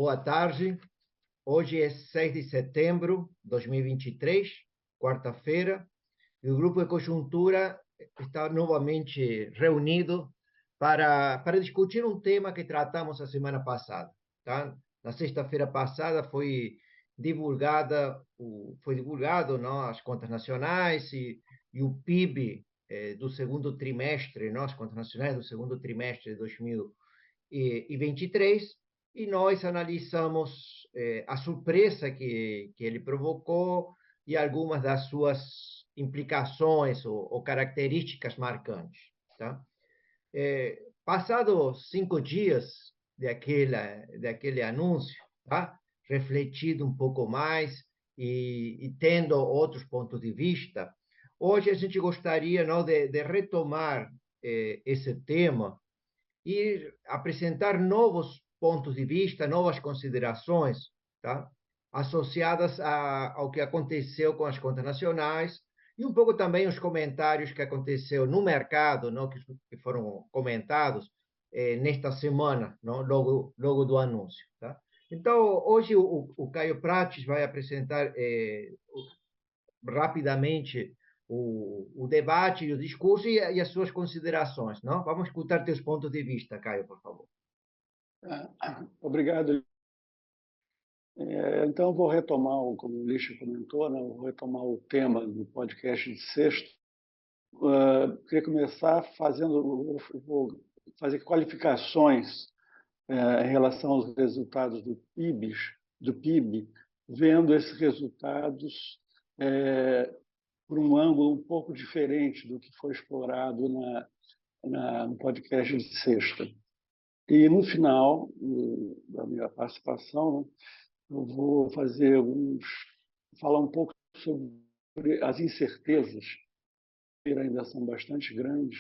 Boa tarde. Hoje é 6 de setembro de 2023, quarta-feira, e o Grupo de Conjuntura está novamente reunido para discutir um tema que tratamos a semana passada. Tá? Na sexta-feira passada foi divulgado, não, as contas nacionais e o PIB do segundo trimestre, não, as contas nacionais do segundo trimestre de 2023, e nós analisamos a surpresa que ele provocou e algumas das suas implicações ou características marcantes. Tá? Passados 5 dias daquele anúncio, tá? Refletido um pouco mais e tendo outros pontos de vista, hoje a gente gostaria, não, de retomar esse tema e apresentar novos pontos de vista, novas considerações, tá? Associadas ao que aconteceu com as contas nacionais e um pouco também os comentários que aconteceu no mercado, não, que foram comentados nesta semana, não, logo do anúncio. Tá? Então, hoje o Caio Prates vai apresentar rapidamente o debate e o discurso e as suas considerações, não? Vamos escutar teus pontos de vista, Caio, por favor. Obrigado. Então, vou retomar, como o Lixa comentou, né, vou retomar o tema do podcast de sexta. Queria começar vou fazer qualificações em relação aos resultados do PIB, vendo esses resultados por um ângulo um pouco diferente do que foi explorado no podcast de sexta. E, no final da minha participação, eu vou falar um pouco sobre as incertezas, que ainda são bastante grandes,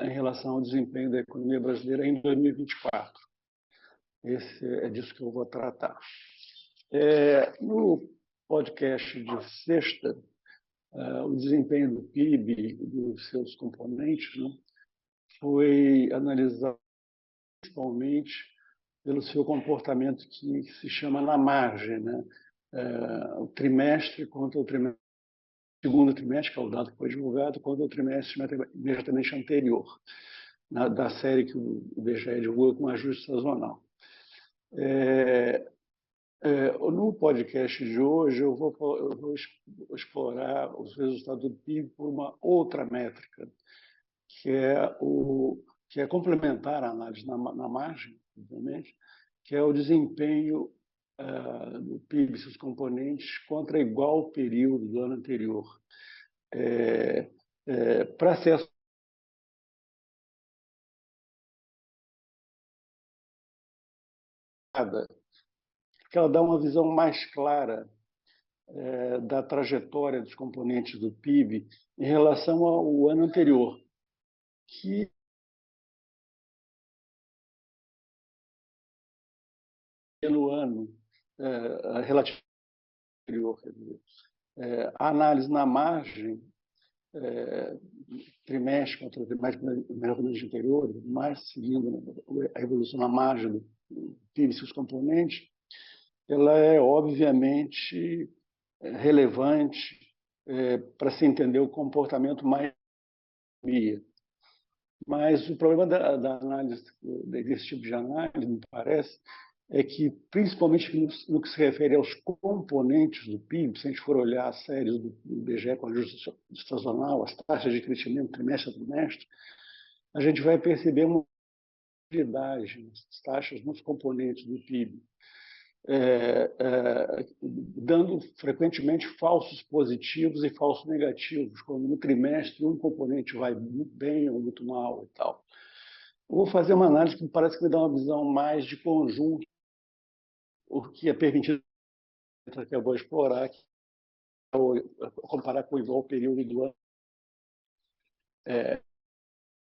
em relação ao desempenho da economia brasileira em 2024. É disso que eu vou tratar. No podcast de sexta, o desempenho do PIB e dos seus componentes, né, foi analisado principalmente pelo seu comportamento que se chama na margem, né? O trimestre contra o segundo trimestre, que é o dado que foi divulgado, contra o trimestre imediatamente anterior, da série que o IBGE divulga com ajuste sazonal. No podcast de hoje, eu vou explorar os resultados do PIB por uma outra métrica, que é complementar à análise na margem, obviamente, que é o desempenho do PIB e seus componentes contra igual período do ano anterior. Para ser que ela dá uma visão mais clara da trajetória dos componentes do PIB em relação ao ano anterior, que no ano relativo anterior. A análise na margem, trimestre contra trimestre anterior, mais seguindo a evolução na margem do PIB e seus componentes, ela é obviamente relevante para se entender o comportamento mais da economia. Mas o problema da análise, desse tipo de análise, me parece, é que, principalmente no que se refere aos componentes do PIB, se a gente for olhar as séries do IBGE com ajuste sazonal, as taxas de crescimento trimestre a trimestre, a gente vai perceber uma variedade nas taxas, nos componentes do PIB, dando frequentemente falsos positivos e falsos negativos, como no trimestre um componente vai muito bem ou muito mal e tal. Eu vou fazer uma análise que parece que me dá uma visão mais de conjunto, o que é permitido que eu vou explorar, comparar com o igual período do ano,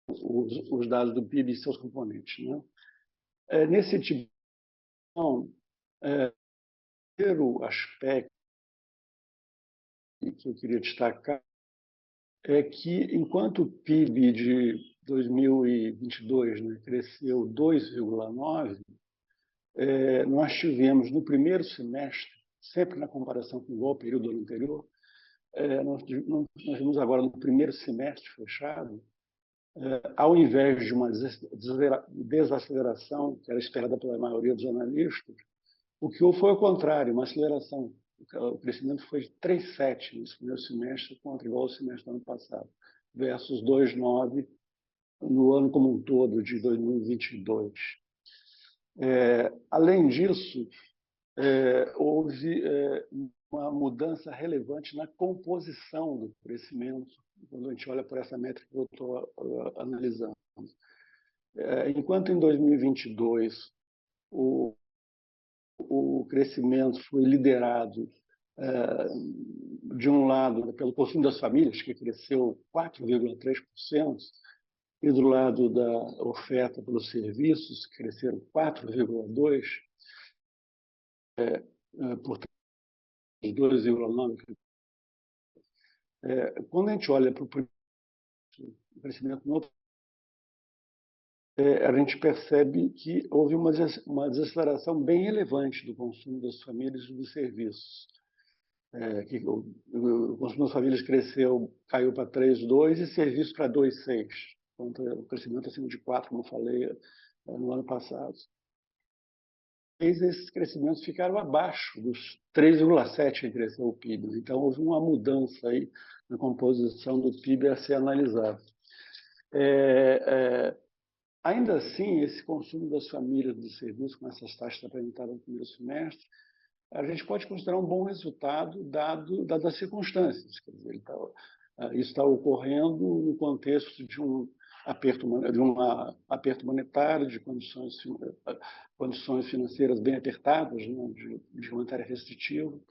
os dados do PIB e seus componentes, né? Nesse tipo de primeiro aspecto que eu queria destacar é que, enquanto o PIB de 2022, né, cresceu 2,9%, nós tivemos no primeiro semestre, sempre na comparação com igual período anterior, nós vimos agora no primeiro semestre fechado, ao invés de uma desaceleração, que era esperada pela maioria dos analistas, o que houve foi o contrário, uma aceleração. O crescimento foi de 3,7 nesse primeiro semestre, contra igual ao semestre do ano passado, versus 2,9 no ano como um todo de 2022. Além disso, houve uma mudança relevante na composição do crescimento, quando a gente olha por essa métrica que eu estou analisando. Enquanto em 2022 o crescimento foi liderado, de um lado, pelo consumo das famílias, que cresceu 4,3%, e do lado da oferta pelos serviços, que cresceram 4,2%, portanto, 2,9%. Quando a gente olha para o crescimento no a gente percebe que houve uma desaceleração bem relevante do consumo das famílias e dos serviços. O consumo das famílias caiu para 3,2% e serviços para 2,6%, contra o crescimento acima de 4%, como eu falei, no ano passado. Esses crescimentos ficaram abaixo dos 3,7% que cresceu o PIB. Então, houve uma mudança aí na composição do PIB a ser analisada. Ainda assim, esse consumo das famílias dos serviços, com essas taxas apresentadas no primeiro semestre, a gente pode considerar um bom resultado, dadas as circunstâncias. Quer dizer, isso está ocorrendo no contexto de um aperto monetário, de condições financeiras bem apertadas, né, de monetário restritivo.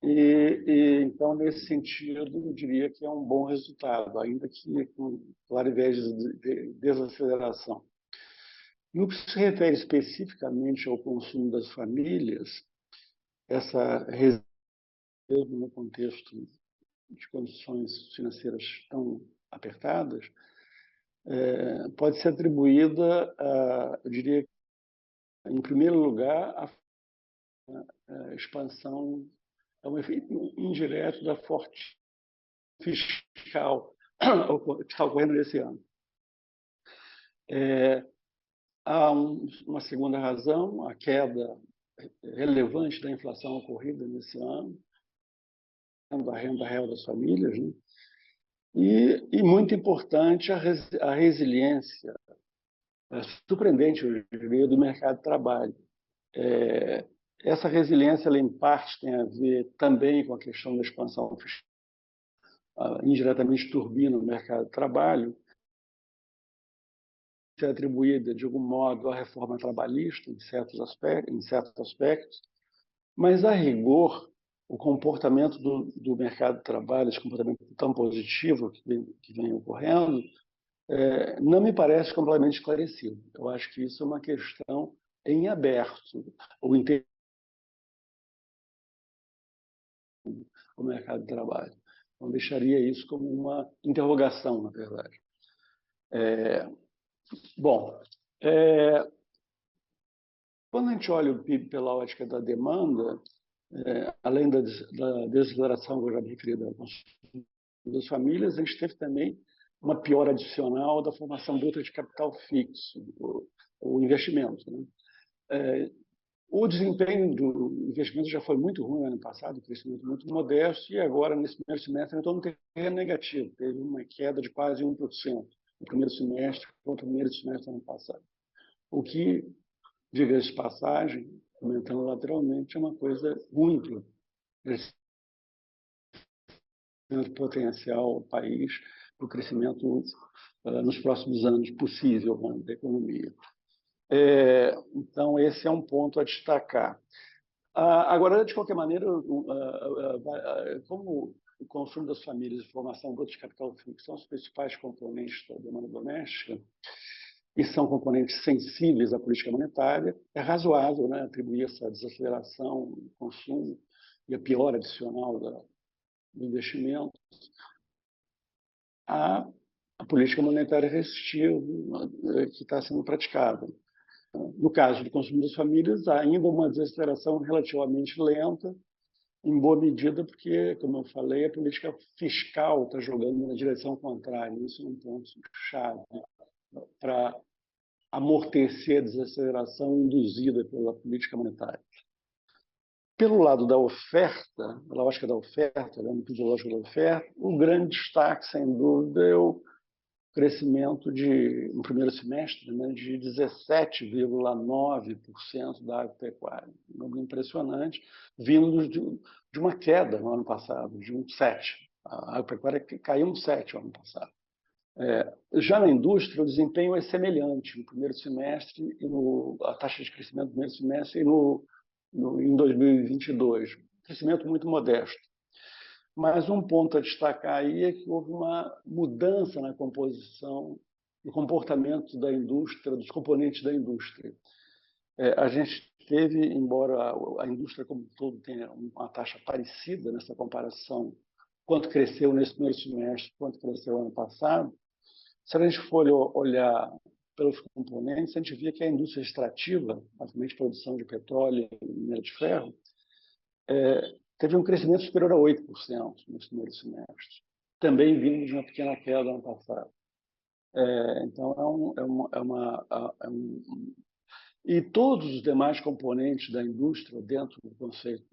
Então, nesse sentido, eu diria que é um bom resultado, ainda que com claro viés de desaceleração. No que se refere especificamente ao consumo das famílias, essa resiliência no contexto de condições financeiras tão apertadas pode ser atribuída, eu diria, em primeiro lugar, à expansão, é um efeito indireto da forte fiscal que está ocorrendo nesse ano. Há uma segunda razão, a queda relevante da inflação ocorrida nesse ano, da renda real das famílias, né? E muito importante, a resiliência surpreendente, eu diria, do mercado de trabalho. Essa resiliência, ela, em parte, tem a ver também com a questão da expansão fiscal, indiretamente turbina o mercado de trabalho, ser atribuída, de algum modo, à reforma trabalhista, em certos aspectos, mas, a rigor, o comportamento do mercado de trabalho, esse comportamento tão positivo que vem ocorrendo, não me parece completamente esclarecido. Eu acho que isso é uma questão em aberto. O mercado de trabalho. Então, deixaria isso como uma interrogação, na verdade. Quando a gente olha o PIB pela ótica da demanda, além da desaceleração que eu já me referi das famílias, a gente teve também uma piora adicional da formação bruta de capital fixo, o investimento, né? O desempenho do investimento já foi muito ruim no ano passado, crescimento muito modesto, e agora, nesse primeiro semestre, entrou no terreno negativo. Teve uma queda de quase 1% no primeiro semestre contra o primeiro semestre do ano passado. O que, diga-se de passagem, comentando lateralmente, é uma coisa ruim para o crescimento potencial do país, para o crescimento nos próximos anos possível da economia. Então, esse é um ponto a destacar. Agora, de qualquer maneira, como o consumo das famílias e formação bruta de capital fixo são os principais componentes da demanda doméstica e são componentes sensíveis à política monetária, é razoável, né, atribuir essa desaceleração do consumo e a piora adicional do investimento à política monetária restritiva que está sendo praticada. No caso do consumo das famílias, há ainda uma desaceleração relativamente lenta, em boa medida porque, como eu falei, a política fiscal está jogando na direção contrária. Isso é um ponto chave para amortecer a desaceleração induzida pela política monetária. Pelo lado da oferta, pela lógica da oferta, olhando para a lógica da oferta, o grande destaque, sem dúvida, é o crescimento no primeiro semestre, né, de 17,9% da agropecuária. Um número impressionante, vindo de uma queda no ano passado, de um 7%. A agropecuária caiu um 7% no ano passado. Já na indústria, o desempenho é semelhante no primeiro semestre, a taxa de crescimento no primeiro semestre e em 2022. Crescimento muito modesto. Mas um ponto a destacar aí é que houve uma mudança na composição e comportamento da indústria, dos componentes da indústria. A gente teve, embora a indústria como um todo tenha uma taxa parecida nessa comparação, quanto cresceu nesse primeiro semestre, quanto cresceu ano passado, se a gente for olhar pelos componentes, a gente vê que a indústria extrativa, basicamente produção de petróleo e minério de ferro, teve um crescimento superior a 8% no primeiro semestre, também vindo de uma pequena queda no ano passado. Então, e todos os demais componentes da indústria, dentro do conceito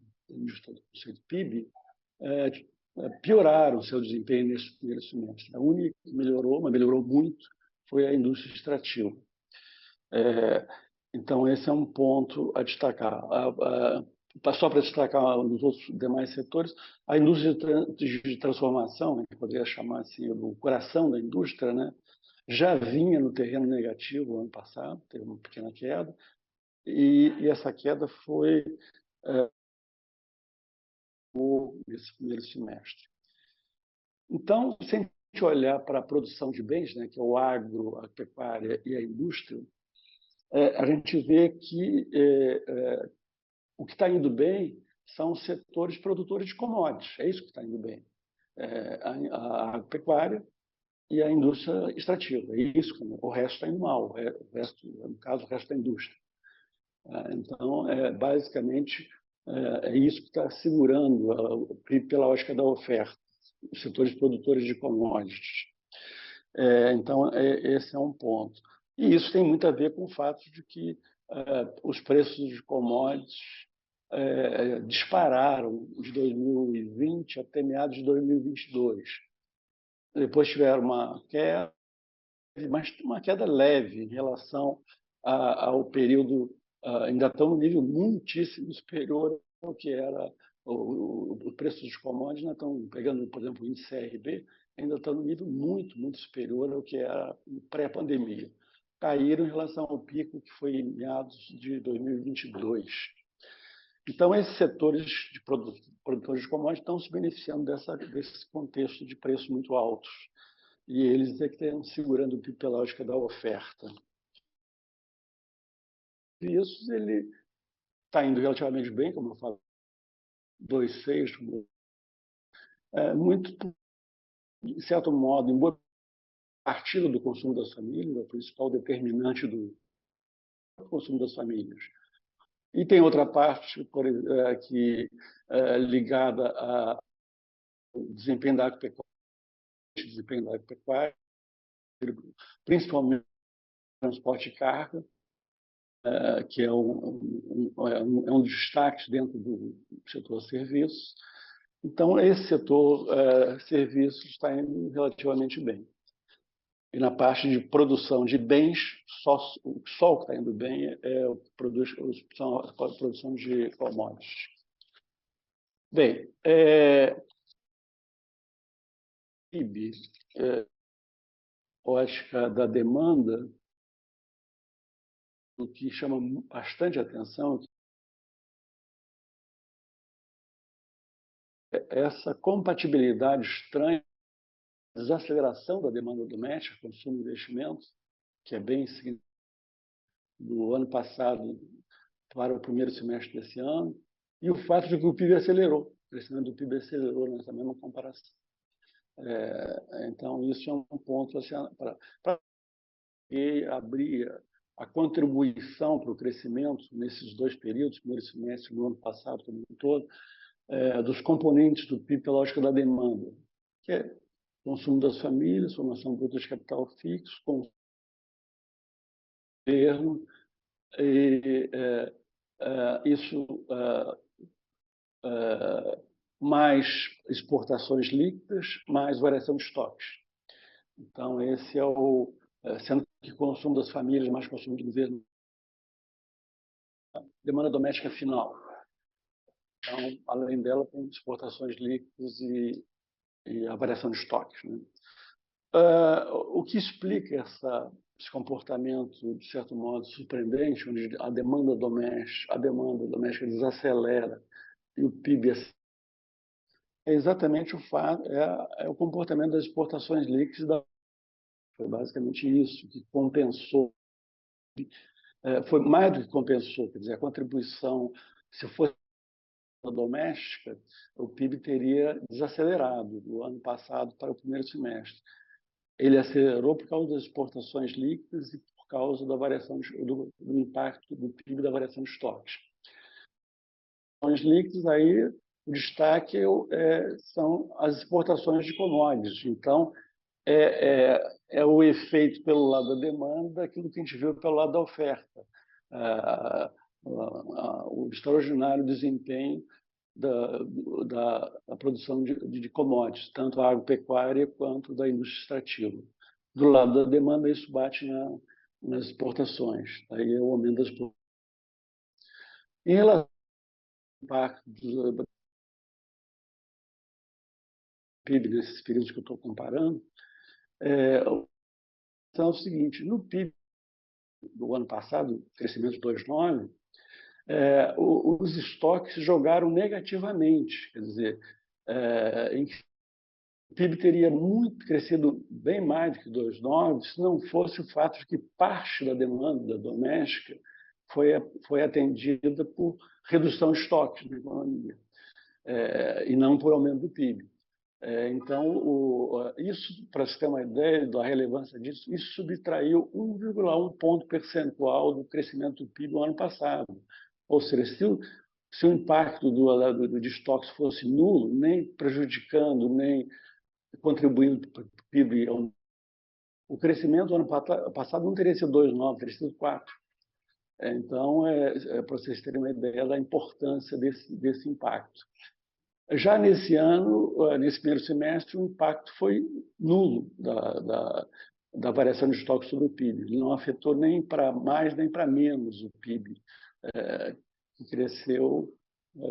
PIB, pioraram o seu desempenho nesse primeiro semestre. A única que melhorou, mas melhorou muito, foi a indústria extrativa. Então, esse é um ponto a destacar. Só para destacar nos outros demais setores, a indústria de transformação, que poderia chamar assim o coração da indústria, né, já vinha no terreno negativo ano passado, teve uma pequena queda, e essa queda foi nesse primeiro semestre. Então, se a gente olhar para a produção de bens, né, que é o agro, a pecuária e a indústria, a gente vê que o que está indo bem são os setores produtores de commodities. É isso que está indo bem. A pecuária e a indústria extrativa. É isso. O resto está indo mal. No caso, o resto da indústria. Então, basicamente, é isso que está segurando, pela lógica da oferta, os setores produtores de commodities. Então, esse é um ponto. E isso tem muito a ver com o fato de que os preços de commodities dispararam de 2020 até meados de 2022. Depois tiveram uma queda, mas uma queda leve em relação ao período, ainda estão no nível muitíssimo superior ao que era o preço dos commodities, ainda estão pegando, por exemplo, o índice CRB, ainda estão no nível muito, muito superior ao que era pré-pandemia. Caíram em relação ao pico que foi em meados de 2022. Então, esses setores de produtores de commodities estão se beneficiando desse contexto de preços muito altos. E eles é que estão segurando o PIB pela lógica da oferta. E isso ele está indo relativamente bem, como eu falo, 2,6%. Muito, de certo modo, em boa partida do consumo das famílias, é o principal determinante do consumo das famílias. E tem outra parte que ligada ao desempenho da agropecuária, principalmente transporte de carga, que é um dos destaques dentro do setor serviços. Então, esse setor serviços está indo relativamente bem. E na parte de produção de bens, só o que está indo bem é a produção de commodities. Bem, PIB, ótica da demanda, o que chama bastante atenção é essa compatibilidade estranha, desaceleração da demanda doméstica, consumo e investimento, que é bem do ano passado para o primeiro semestre desse ano, e o fato de que o PIB acelerou, o crescimento do PIB acelerou nessa mesma comparação. Então, isso é um ponto para abrir a contribuição para o crescimento nesses dois períodos, primeiro semestre do ano passado como um todo, dos componentes do PIB pela lógica da demanda, que é consumo das famílias, formação bruta de capital fixo, governo, e isso mais exportações líquidas, mais variação de estoques. Então, esse é o... Sendo que consumo das famílias, mais consumo do governo, demanda doméstica final. Então, além dela, tem exportações líquidas e a variação de estoques. Né? O que explica esse comportamento, de certo modo, surpreendente, onde a demanda doméstica desacelera e o PIB é exatamente o fato, é o comportamento das exportações líquidas. Foi basicamente isso que compensou. Foi mais do que compensou, quer dizer, a contribuição, se fosse doméstica, o PIB teria desacelerado do ano passado para o primeiro semestre. Ele acelerou por causa das exportações líquidas e por causa da variação do impacto do PIB da variação de estoques. As líquidas, aí, o destaque são as exportações de commodities. Então, é o efeito pelo lado da demanda, aquilo que a gente viu pelo lado da oferta. O extraordinário desempenho da produção de commodities, tanto a agropecuária quanto da indústria extrativa. Do lado da demanda, isso bate nas exportações. Aí é o aumento das exportações. Em relação ao impacto do PIB nesses períodos que eu estou comparando, é o seguinte: no PIB do ano passado, crescimento de 2,9%, os estoques jogaram negativamente, quer dizer, o PIB teria crescido bem mais do que 2,9% se não fosse o fato de que parte da demanda doméstica foi atendida por redução de estoques na economia, e não por aumento do PIB. Então, isso, para você ter uma ideia da relevância disso, isso subtraiu 1,1 ponto percentual do crescimento do PIB no ano passado. Ou seja, se o impacto de estoques fosse nulo, nem prejudicando, nem contribuindo para o PIB, o crescimento do ano passado não teria sido 2,9, teria sido 4. Então, para vocês terem uma ideia da importância desse impacto. Já nesse ano, nesse primeiro semestre, o impacto foi nulo da variação de estoque sobre o PIB. Ele não afetou nem para mais nem para menos o PIB, que cresceu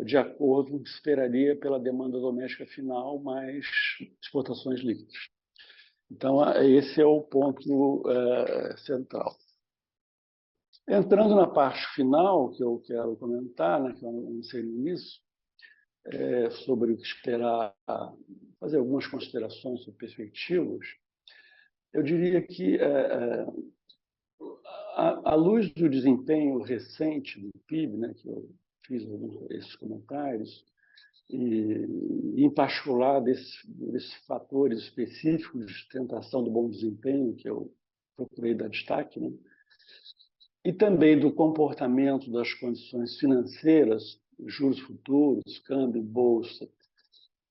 de acordo com o que se esperaria pela demanda doméstica final, mais exportações líquidas. Então, esse é o ponto central. Entrando na parte final, que eu quero comentar, né, que eu não sei no início, sobre o que esperar, fazer algumas considerações sobre perspectivas, eu diria que, à luz do desempenho recente do PIB, né, que eu fiz esses comentários, e em particular desses fatores específicos de sustentação do bom desempenho, que eu procurei dar destaque, né, e também do comportamento das condições financeiras, juros futuros, câmbio, bolsa,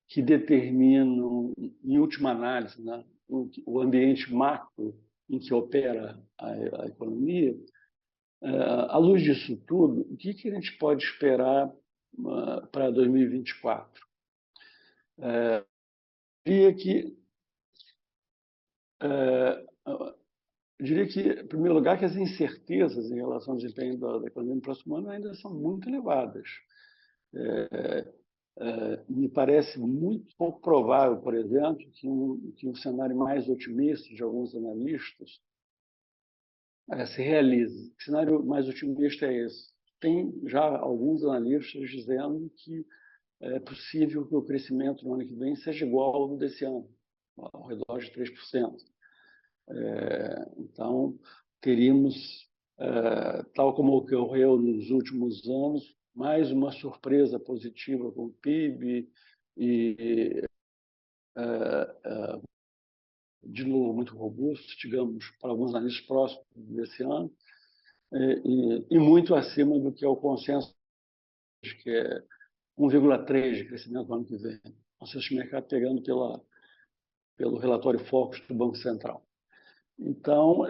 que determinam, em última análise, né, o ambiente macro em que opera a economia. À luz disso tudo, o que a gente pode esperar para 2024? Eu diria que, em primeiro lugar, que as incertezas em relação ao desempenho da economia no próximo ano ainda são muito elevadas. Me parece muito pouco provável, por exemplo, que um cenário mais otimista de alguns analistas se realize. O cenário mais otimista é esse. Tem já alguns analistas dizendo que é possível que o crescimento no ano que vem seja igual ao desse ano, ao redor de 3%. Então, teríamos, tal como ocorreu nos últimos anos, mais uma surpresa positiva com o PIB e, de novo, muito robusto, digamos, para alguns analistas próximos desse ano. e muito acima do que é o consenso, que é 1,3% de crescimento no ano que vem. Consenso de mercado pegando pelo relatório Focus do Banco Central. Então,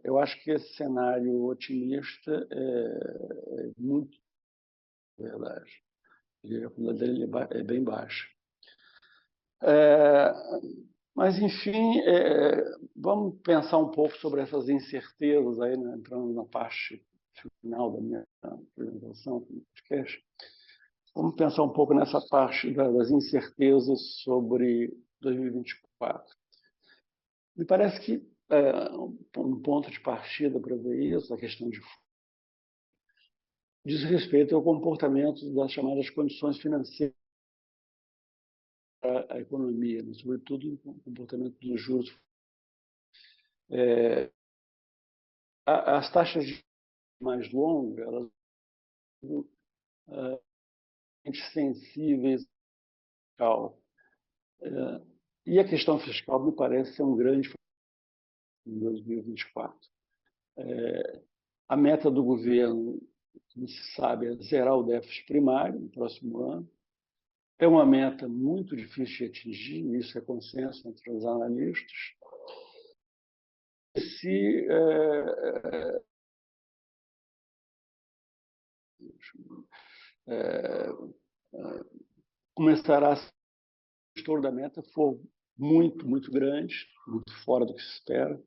eu acho que esse cenário otimista é muito verdade. A probabilidade dele é bem baixa. Mas, enfim, vamos pensar um pouco sobre essas incertezas, aí, né, entrando na parte final da minha apresentação do podcast. Vamos pensar um pouco nessa parte das incertezas sobre 2024. Me parece que um ponto de partida para ver isso, a questão diz respeito ao comportamento das chamadas condições financeiras da economia, né? Sobretudo o comportamento dos juros. As taxas mais longas, elas são sensíveis ao fiscal. E a questão fiscal me parece ser um grande em 2024. A meta do governo, como se sabe, é zerar o déficit primário no próximo ano. É uma meta muito difícil de atingir, isso é consenso entre os analistas. Se começará a estouro da meta for muito, muito grande, muito fora do que se espera,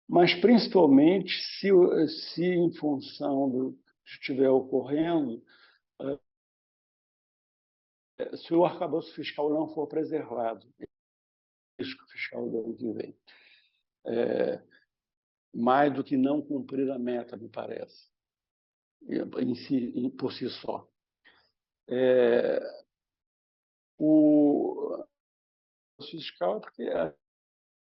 mas principalmente se em função do que estiver ocorrendo, se o arcabouço fiscal não for preservado, risco fiscal do ano que vem, mais do que não cumprir a meta, me parece, por si só. O fiscal, porque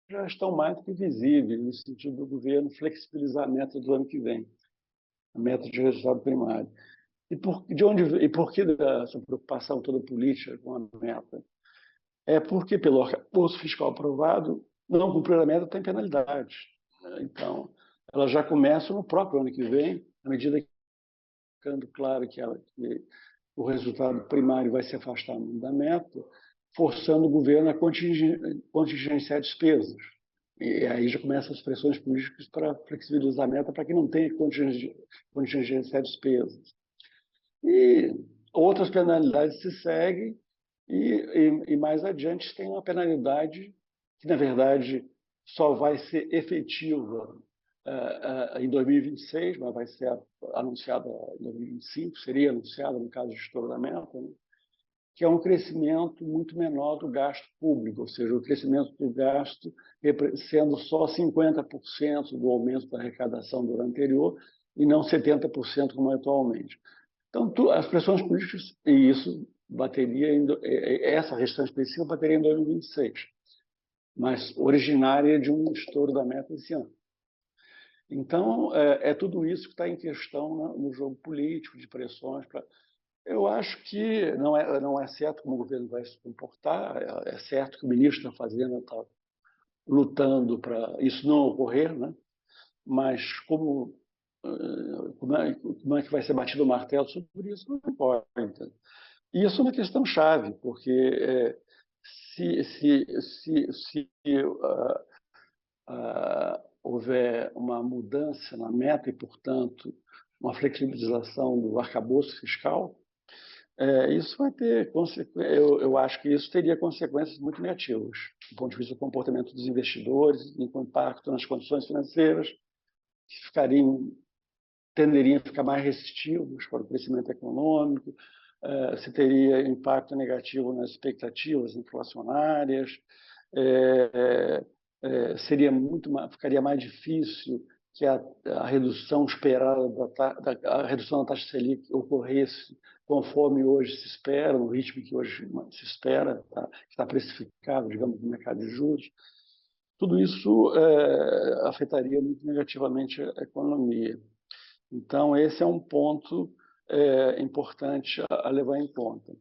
já estão mais do que visíveis, no sentido do governo flexibilizar a meta do ano que vem, a meta de resultado primário. E por que essa preocupação toda política com a meta? É porque, pelo arcabouço fiscal aprovado, não cumprir a meta tem penalidades. Então, ela já começa no próprio ano que vem, à medida que ficando claro que o resultado primário vai se afastar da meta, forçando o governo a contingenciar despesas. E aí já começam as pressões políticas para flexibilizar a meta para que não tenha que contingenciar despesas. E outras penalidades se seguem, e mais adiante tem uma penalidade que, na verdade, só vai ser efetiva em 2026, mas vai ser anunciada em 2025, seria anunciada no caso de estouro da meta, né? Que é um crescimento muito menor do gasto público, ou seja, o crescimento do gasto sendo só 50% do aumento da arrecadação do ano anterior e não 70% como é atualmente. Então, as pressões políticas, e isso essa restante específica bateria em 2026, mas originária de um estouro da meta esse ano. Então, tudo isso que está em questão no jogo político, de pressões. Eu acho que não é certo como o governo vai se comportar, é certo que o ministro da Fazenda está lutando para isso não ocorrer, né? Mas como é que vai ser batido o martelo sobre isso? Não importa. E isso é uma questão chave, porque se houver uma mudança na meta e, portanto, uma flexibilização do arcabouço fiscal, isso vai ter eu acho que isso teria consequências muito negativas, do ponto de vista do comportamento dos investidores, com impacto nas condições financeiras, que tenderiam a ficar mais restritivos para o crescimento econômico, se teria impacto negativo nas expectativas inflacionárias, ficaria mais difícil que a redução esperada a redução da taxa Selic ocorresse conforme hoje se espera, no ritmo que hoje se espera, que está precificado, digamos, no mercado de juros. Tudo isso afetaria muito negativamente a economia. Então, esse é um ponto importante a levar em conta.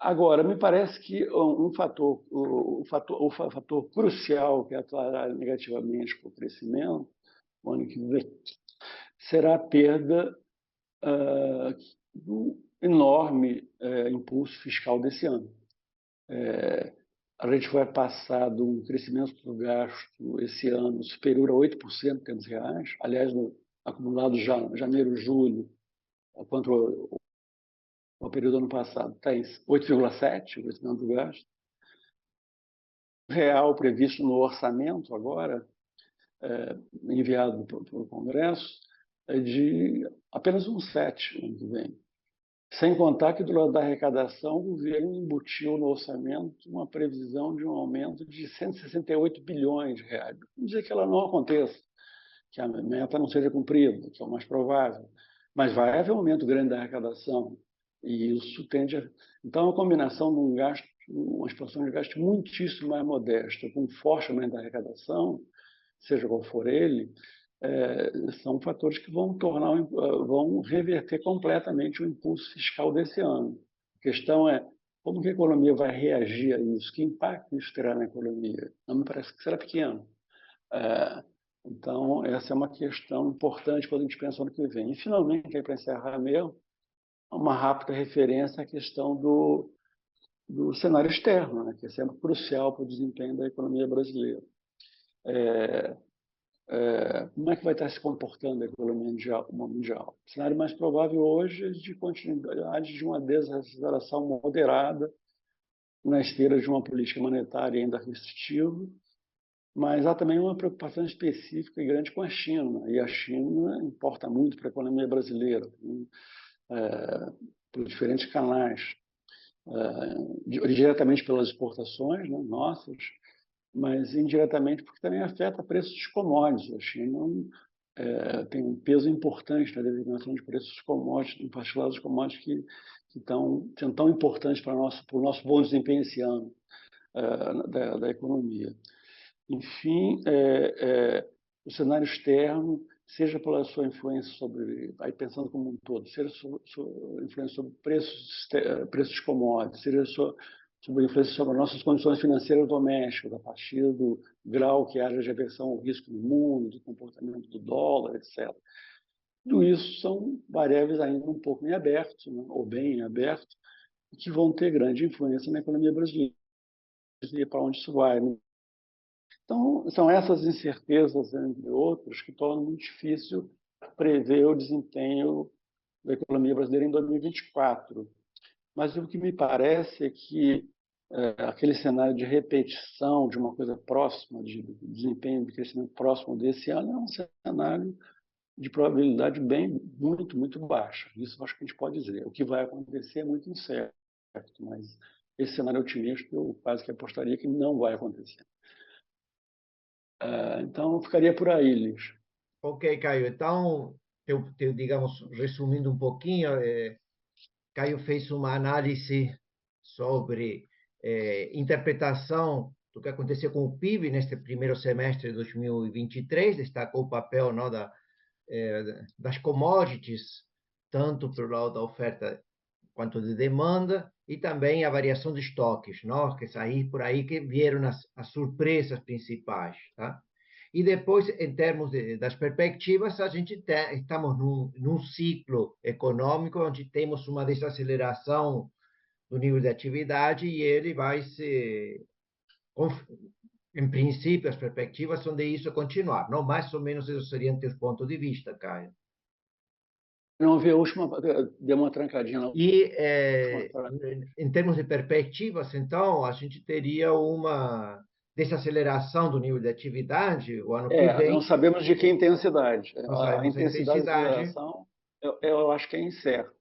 Agora, me parece que o fator crucial que atuará negativamente para o crescimento no ano que vem será a perda do enorme impulso fiscal desse ano. A gente vai passar de um crescimento do gasto esse ano superior a 8% em termos reais. Aliás, no acumulado já janeiro, julho, quanto ao período do ano passado, está em 8,7% o crescimento do gasto. O real previsto no orçamento agora, enviado para o Congresso, é de apenas 1,7% ano que vem. Sem contar que, do lado da arrecadação, o governo embutiu no orçamento uma previsão de um aumento de 168 bilhões de reais. Não dizer que ela não aconteça, que a meta não seja cumprida, que é o mais provável, mas vai haver um aumento grande da arrecadação. E isso tende a... Então, a combinação de um gasto, uma expansão de gasto muitíssimo mais modesta, com um forte aumento da arrecadação, seja qual for ele, são fatores que vão reverter completamente o impulso fiscal desse ano. A questão é como que a economia vai reagir a isso, que impacto isso terá na economia. Não me parece que será pequeno. Então, essa é uma questão importante quando a gente pensa no que vem. E, finalmente, para encerrar mesmo, uma rápida referência à questão do cenário externo, né, que é sempre crucial para o desempenho da economia brasileira. Como é que vai estar se comportando a economia mundial? O cenário mais provável hoje é de continuidade de uma desaceleração moderada na esteira de uma política monetária ainda restritiva, mas há também uma preocupação específica e grande com a China, e a China importa muito para a economia brasileira, por diferentes canais, diretamente pelas exportações, né, nossas, mas indiretamente porque também afeta preços de commodities. A China tem um peso importante na determinação de preços de commodities, em particular os commodities que são tão importantes para o nosso bom desempenho esse ano da economia. Enfim, o cenário externo, seja pela sua influência sobre, aí pensando como um todo, seja sua influência sobre preços de commodities, seja sobre a influência sobre as nossas condições financeiras domésticas, a partir do grau que haja de aversão ao risco no mundo, do comportamento do dólar, etc. Tudo isso são variáveis ainda um pouco em aberto, né, ou bem em aberto, que vão ter grande influência na economia brasileira e para onde isso vai. Né? Então, são essas incertezas, entre outras, que tornam muito difícil prever o desempenho da economia brasileira em 2024. Mas o que me parece é que aquele cenário de repetição de uma coisa próxima, de desempenho de crescimento próximo desse ano, é um cenário de probabilidade muito, muito baixa. Isso acho que a gente pode dizer. O que vai acontecer é muito incerto, mas esse cenário otimista eu quase que apostaria que não vai acontecer. Então, eu ficaria por aí, Liz. Ok, Caio. Então, digamos, resumindo um pouquinho, Caio fez uma análise sobre interpretação do que aconteceu com o PIB neste primeiro semestre de 2023, destacou o papel, não, das commodities, tanto pelo lado da oferta quanto de demanda, e também a variação de estoques, não, que sair por aí que vieram as surpresas principais. Tá? E depois, em termos das perspectivas, a gente estamos num ciclo econômico onde temos uma desaceleração do nível de atividade e ele vai se... Em princípio, as perspectivas são de isso continuar. Não, mais ou menos, esses seriam teus pontos de vista, Caio. Não vi a última, deu uma trancadinha na E, última frase. em termos de perspectivas, então, a gente teria uma desaceleração do nível de atividade o ano que Não vem. sabemos de que intensidade. Não A sabemos a intensidade da intensidade. aceleração, eu acho que é incerta.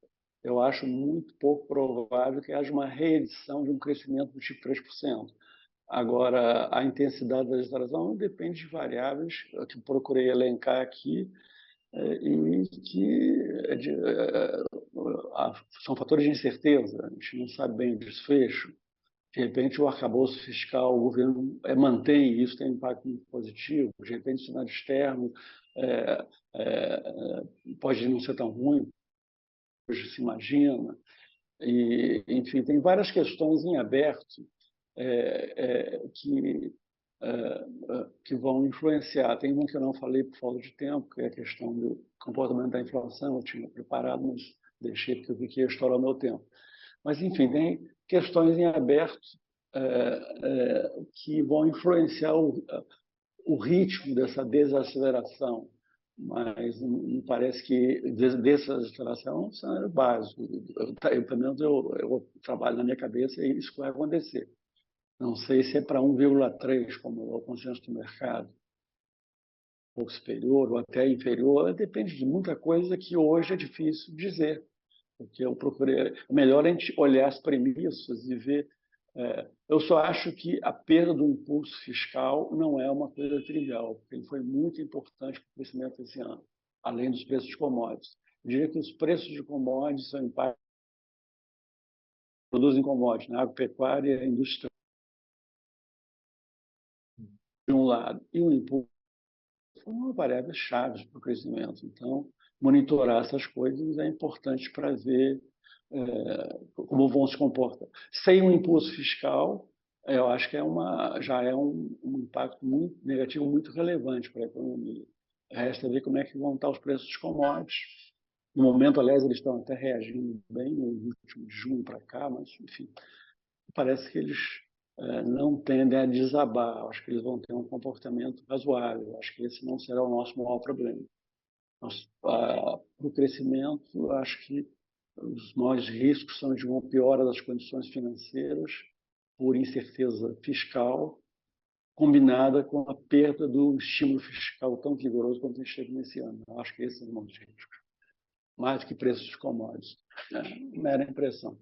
Eu acho muito pouco provável que haja uma reedição de um crescimento do tipo 3%. Agora, a intensidade da aceleração depende de variáveis que procurei elencar aqui e que são fatores de incerteza. A gente não sabe bem o desfecho. De repente, o arcabouço fiscal, o governo mantém isso, tem um impacto muito positivo. De repente, o cenário externo pode não ser tão ruim, hoje se imagina. E, enfim, tem várias questões em aberto que que vão influenciar. Tem uma que eu não falei por falta de tempo, que é a questão do comportamento da inflação. Eu tinha preparado, mas deixei porque eu vi que ia estourar o meu tempo. Mas, enfim, tem questões em aberto que vão influenciar o ritmo dessa desaceleração. Mas me parece que desaceleração é um cenário básico. Pelo menos eu trabalho na minha cabeça e isso vai acontecer. Não sei se é para 1,3, como é o consenso do mercado, ou superior, ou até inferior, depende de muita coisa que hoje é difícil dizer. Porque eu procurei. É melhor a gente olhar as premissas e ver. Eu só acho que a perda do impulso fiscal não é uma coisa trivial, porque ele foi muito importante para o crescimento esse ano, além dos preços de commodities. Eu diria que os preços de commodities são impactos produzem commodities, né? Agropecuária, indústria de um lado, e o impulso são uma variável chave para o crescimento. Então, monitorar essas coisas é importante para ver como vão se comportar. Sem um impulso fiscal, eu acho que já é um impacto muito negativo, muito relevante para a economia. Resta ver como é que vão estar os preços dos commodities. No momento, aliás, eles estão até reagindo bem, no último de junho para cá, mas, enfim, parece que eles não tendem a desabar. Acho que eles vão ter um comportamento razoável. Acho que esse não será o nosso maior problema. Para o crescimento, acho que os maiores riscos são de uma piora das condições financeiras por incerteza fiscal, combinada com a perda do estímulo fiscal tão vigoroso quanto a gente teve nesse ano. Eu acho que esses são os maiores riscos, mais do que preços de commodities. Mera impressão.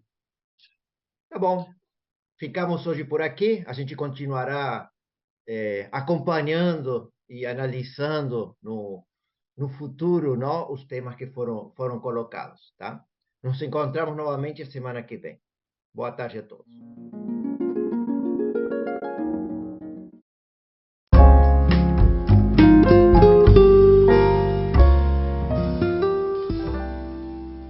Tá bom. Ficamos hoje por aqui. A gente continuará acompanhando e analisando no futuro, não, os temas que foram colocados, tá? Nos encontramos novamente semana que vem. Boa tarde a todos.